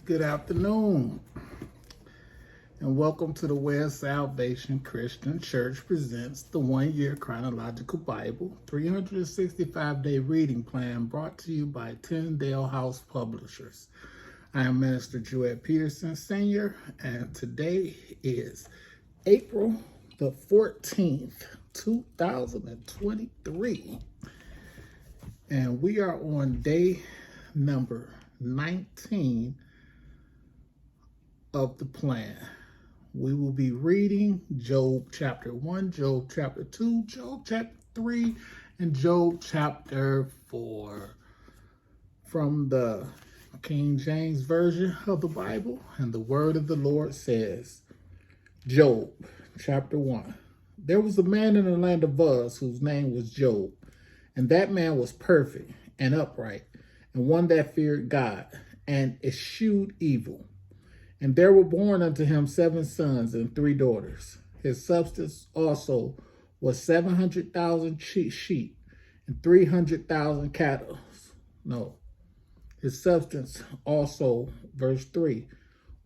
Good afternoon, and welcome to the Way of Salvation Christian Church presents the 1-year Chronological Bible 365-day reading plan brought to you by Tyndale House Publishers. I am Minister Jewett Peterson Sr., and today is April the 14th, 2023, and we are on day number 19 of the plan. We will be reading Job chapter 1, Job chapter 2, Job chapter 3, and Job chapter 4 from the King James Version of the Bible. And the word of the Lord says, Job chapter 1. There was a man in the land of Uz whose name was Job, and that man was perfect and upright, and one that feared God and eschewed evil. And there were born unto him 7 sons and 3 daughters. His substance also was 700,000 sheep and 300,000 cattle. No, his substance also, verse 3,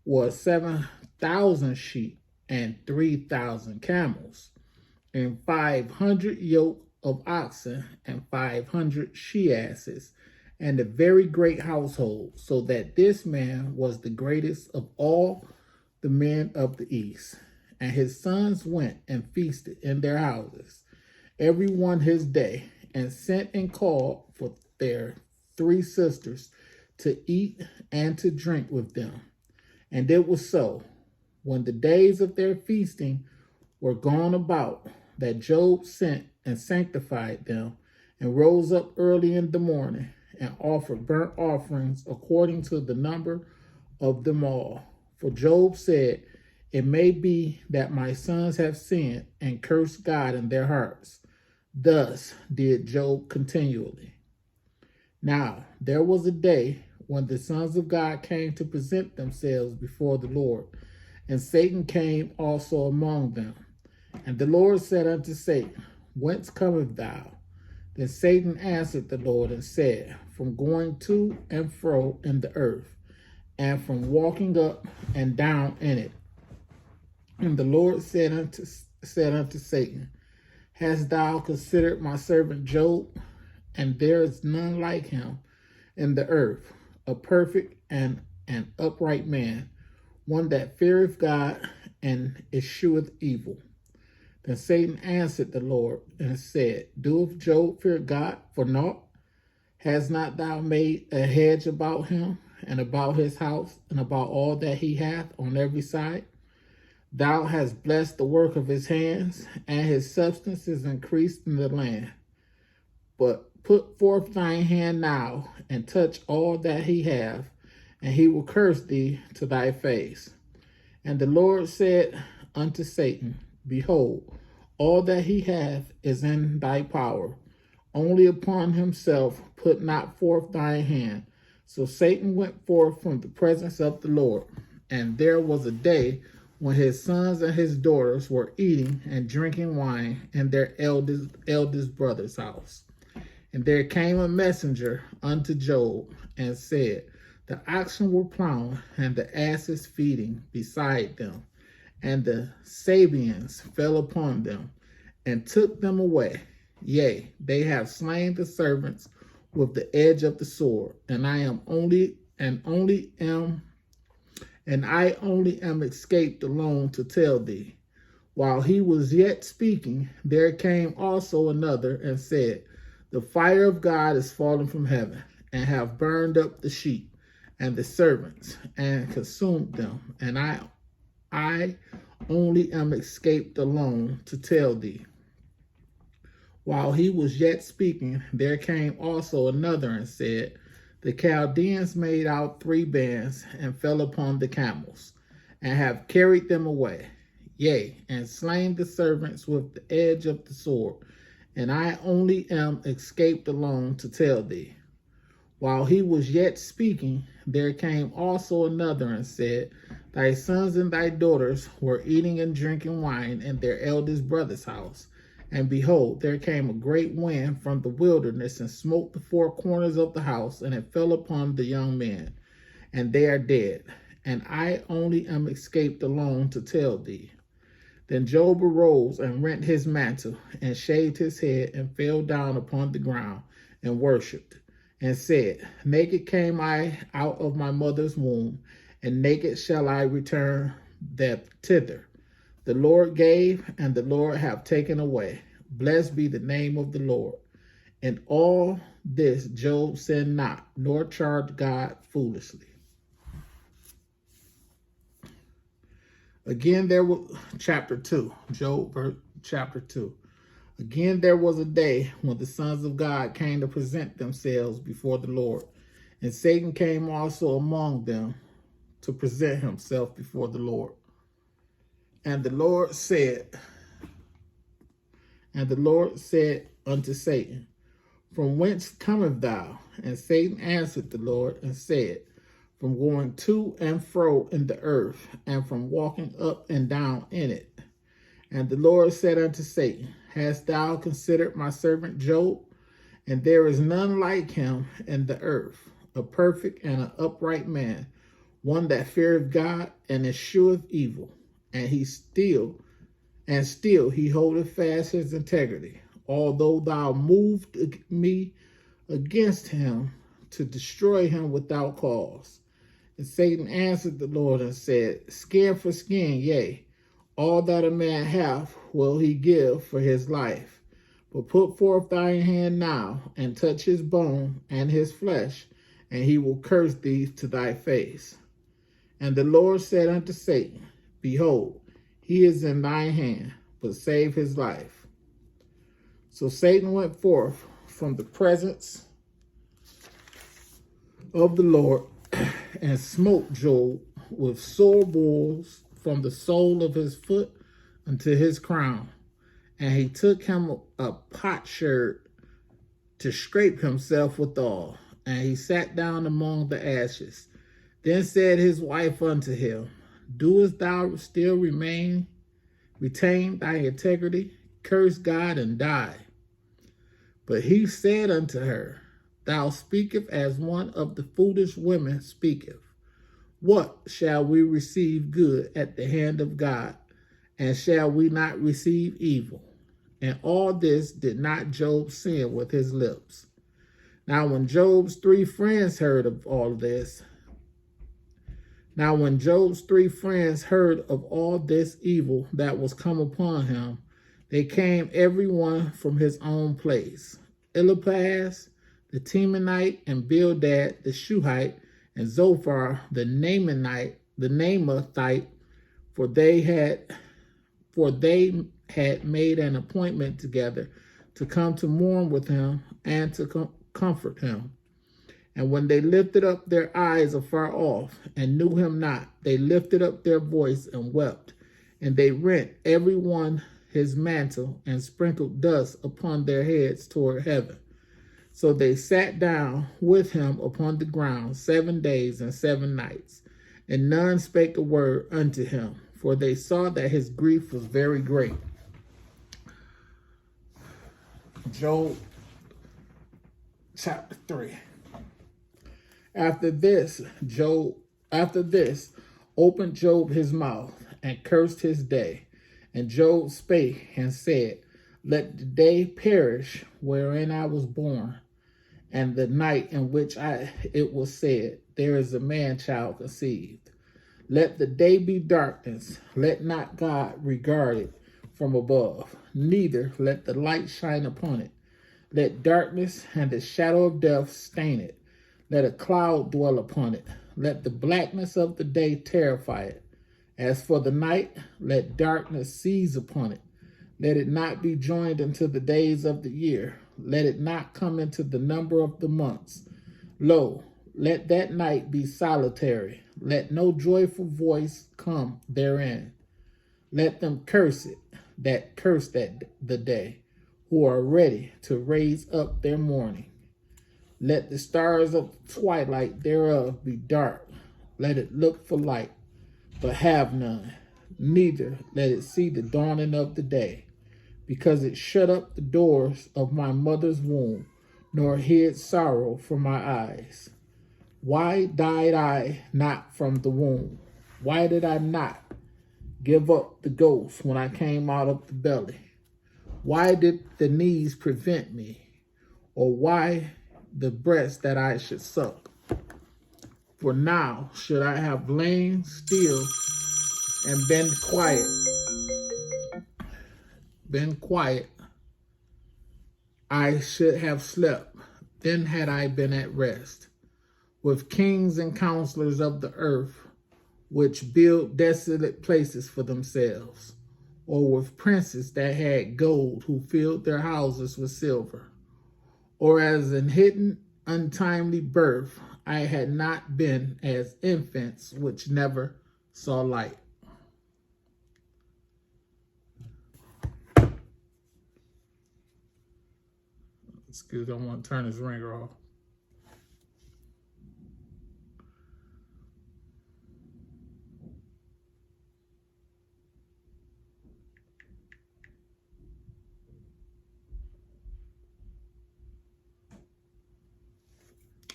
was 7,000 sheep and 3,000 camels, and 500 yoke of oxen and 500 she-asses, and a very great household, so that this man was the greatest of all the men of the east. And his sons went and feasted in their houses, every one his day, and sent and called for their 3 sisters to eat and to drink with them. And it was so, when the days of their feasting were gone about, that Job sent and sanctified them, and rose up early in the morning, and offered burnt offerings according to the number of them all. For Job said, it may be that my sons have sinned and cursed God in their hearts. Thus did Job continually. Now there was a day when the sons of God came to present themselves before the Lord, and Satan came also among them. And the Lord said unto Satan, Whence comest thou? Then Satan answered the Lord and said, From going to and fro in the earth, and from walking up and down in it. And the Lord said unto Satan, Hast thou considered my servant Job? And there is none like him in the earth, a perfect and an upright man, one that feareth God and escheweth evil. Then Satan answered the Lord and said, Doeth Job fear God for naught? Hast not thou made a hedge about him, and about his house, and about all that he hath on every side? Thou hast blessed the work of his hands, and his substance is increased in the land. But put forth thine hand now, and touch all that he hath, and he will curse thee to thy face. And the Lord said unto Satan, Behold, all that he hath is in thy power. Only upon himself put not forth thy hand. So Satan went forth from the presence of the Lord. And there was a day when his sons and his daughters were eating and drinking wine in their eldest brother's house. And there came a messenger unto Job and said, The oxen were plowing and the asses feeding beside them, and the Sabeans fell upon them and took them away. Yea, they have slain the servants with the edge of the sword, and I only am escaped alone to tell thee. While he was yet speaking, there came also another and said, The fire of God is fallen from heaven, and have burned up the sheep and the servants, and consumed them, and I only am escaped alone to tell thee. While he was yet speaking, there came also another and said, The Chaldeans made out 3 bands and fell upon the camels, and have carried them away, yea, and slain the servants with the edge of the sword, and I only am escaped alone to tell thee. While he was yet speaking, there came also another and said, Thy sons and thy daughters were eating and drinking wine in their eldest brother's house. And behold, there came a great wind from the wilderness and smote the 4 corners of the house, and it fell upon the young men. and they are dead, and I only am escaped alone to tell thee. Then Job arose and rent his mantle, and shaved his head, and fell down upon the ground, and worshipped, and said, Naked came I out of my mother's womb, and naked shall I return thither. The Lord gave, and the Lord hath taken away. Blessed be the name of the Lord. In all this Job sinned not, nor charged God foolishly. Again, there was chapter 2, Job chapter 2. Again, there was a day when the sons of God came to present themselves before the Lord, and Satan came also among them to present himself before the Lord. And the Lord said unto Satan, From whence comest thou? And Satan answered the Lord and said, From going to and fro in the earth, and from walking up and down in it. And the Lord said unto Satan, Hast thou considered my servant Job? And there is none like him in the earth, a perfect and an upright man, one that feareth God and escheweth evil. And still he holdeth fast his integrity, although thou moved me against him to destroy him without cause. And Satan answered the Lord and said, Skin for skin, yea, all that a man hath will he give for his life. But put forth thine hand now, and touch his bone and his flesh, and he will curse thee to thy face. And the Lord said unto Satan, Behold, he is in thine hand, but save his life. So Satan went forth from the presence of the Lord and smote Job with sore wounds from the sole of his foot unto his crown. And he took him a potsherd to scrape himself withal, and he sat down among the ashes. Then said his wife unto him, Doest thou still retain thy integrity? Curse God and die. But he said unto her, Thou speakest as one of the foolish women speaketh. What shall we receive good at the hand of God, and shall we not receive evil? And all this did not Job sin with his lips. Now when Job's three friends heard of all this evil that was come upon him, they came every one from his own place. Eliphaz the Temanite, and Bildad the Shuhite, and Zophar the Naamathite, for they had made an appointment together to come to mourn with him and to comfort him. And when they lifted up their eyes afar off and knew him not, they lifted up their voice and wept. And they rent every one his mantle and sprinkled dust upon their heads toward heaven. So they sat down with him upon the ground 7 days and 7 nights, and none spake a word unto him, for they saw that his grief was very great. Job chapter 3. After this, opened Job his mouth and cursed his day. And Job spake and said, Let the day perish wherein I was born, and the night in which it was said, There is a man-child conceived. Let the day be darkness, let not God regard it from above, neither let the light shine upon it. Let darkness and the shadow of death stain it. Let a cloud dwell upon it. Let the blackness of the day terrify it. As for the night, let darkness seize upon it. Let it not be joined unto the days of the year. Let it not come into the number of the months. Lo, let that night be solitary. Let no joyful voice come therein. Let them curse it, that curse the day, who are ready to raise up their mourning. Let the stars of the twilight thereof be dark. Let it look for light, but have none. Neither let it see the dawning of the day, because it shut up the doors of my mother's womb, nor hid sorrow from my eyes. Why died I not from the womb? Why did I not give up the ghost when I came out of the belly? Why did the knees prevent me? Or why the breast that I should suck? For now should I have lain still and been quiet, I should have slept. Then had I been at rest with kings and counselors of the earth, which build desolate places for themselves, or with princes that had gold, who filled their houses with silver. Or as in hidden untimely birth, I had not been as infants which never saw light. Excuse me, I want to turn this ringer off.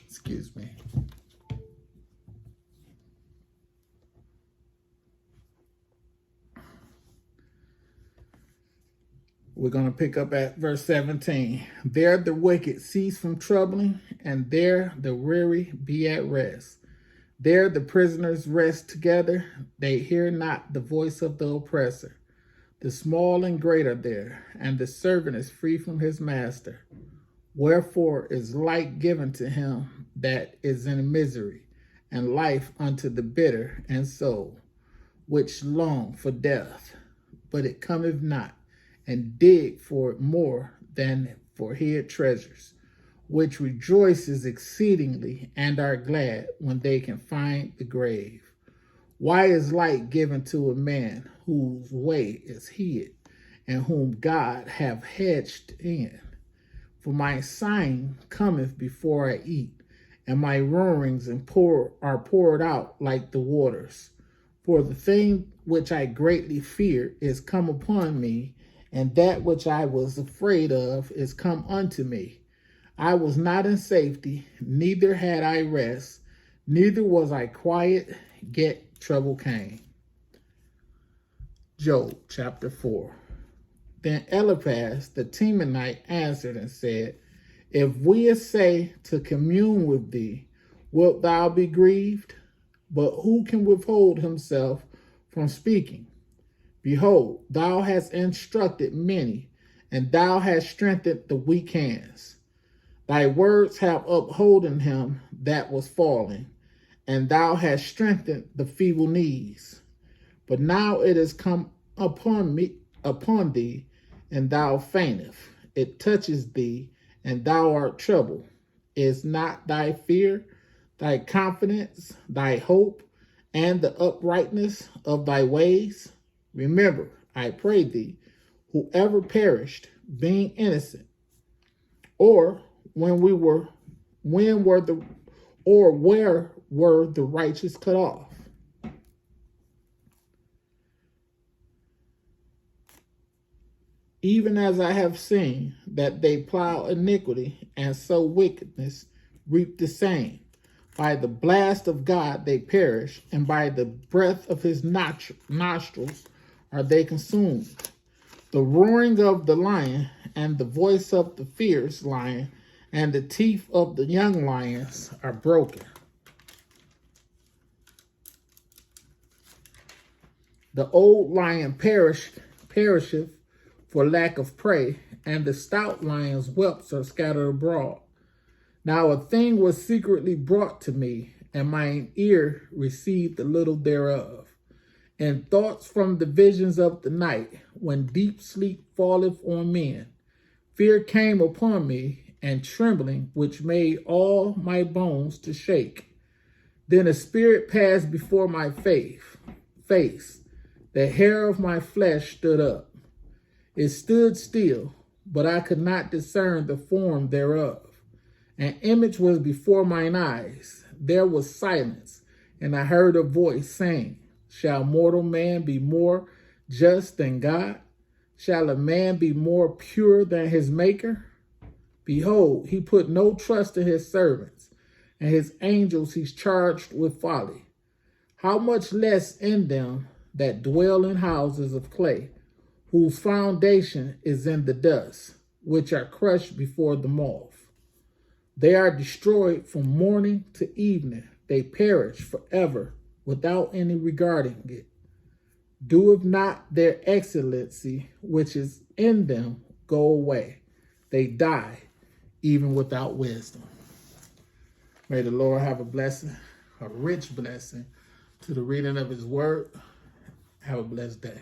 Excuse me. We're going to pick up at verse 17. There the wicked cease from troubling, and there the weary be at rest. There the prisoners rest together. They hear not the voice of the oppressor. The small and great are there, and the servant is free from his master. Wherefore is light given to him that is in misery, and life unto the bitter and soul, which long for death, but it cometh not, and dig for it more than for hid treasures, which rejoices exceedingly and are glad when they can find the grave. Why is light given to a man whose way is hid, and whom God hath hedged in? For my sighing cometh before I eat, and my roarings are poured out like the waters. For the thing which I greatly feared is come upon me, and that which I was afraid of is come unto me. I was not in safety, neither had I rest, neither was I quiet, yet trouble came. Job chapter 4. Then Eliphaz the Temanite answered and said, If we essay to commune with thee, wilt thou be grieved? But who can withhold himself from speaking? Behold, thou hast instructed many, and thou hast strengthened the weak hands. Thy words have upholden him that was fallen, and thou hast strengthened the feeble knees. But now it is come upon thee, and thou faintest. It touches thee, and thou art troubled. Is not thy fear, thy confidence, thy hope, and the uprightness of thy ways? Remember, I pray thee, whoever perished, being innocent, or where were the righteous cut off? Even as I have seen that they plow iniquity and sow wickedness, reap the same. By the blast of God they perish, and by the breath of his nostrils are they consumed. The roaring of the lion, and the voice of the fierce lion, and the teeth of the young lions are broken. The old lion perisheth for lack of prey, and the stout lion's whelps are scattered abroad. Now a thing was secretly brought to me, and mine ear received a little thereof. And thoughts from the visions of the night, when deep sleep falleth on men, fear came upon me, and trembling, which made all my bones to shake. Then a spirit passed before my face. The hair of my flesh stood up. It stood still, but I could not discern the form thereof. An image was before mine eyes. There was silence, and I heard a voice saying, Shall mortal man be more just than God? Shall a man be more pure than his maker? Behold, he put no trust in his servants, and his angels he's charged with folly. How much less in them that dwell in houses of clay, whose foundation is in the dust, which are crushed before the moth. They are destroyed from morning to evening. They perish forever without any regarding it. Doeth not their excellency, which is in them, go away. They die, even without wisdom. May the Lord have a blessing, a rich blessing, to the reading of his word. Have a blessed day.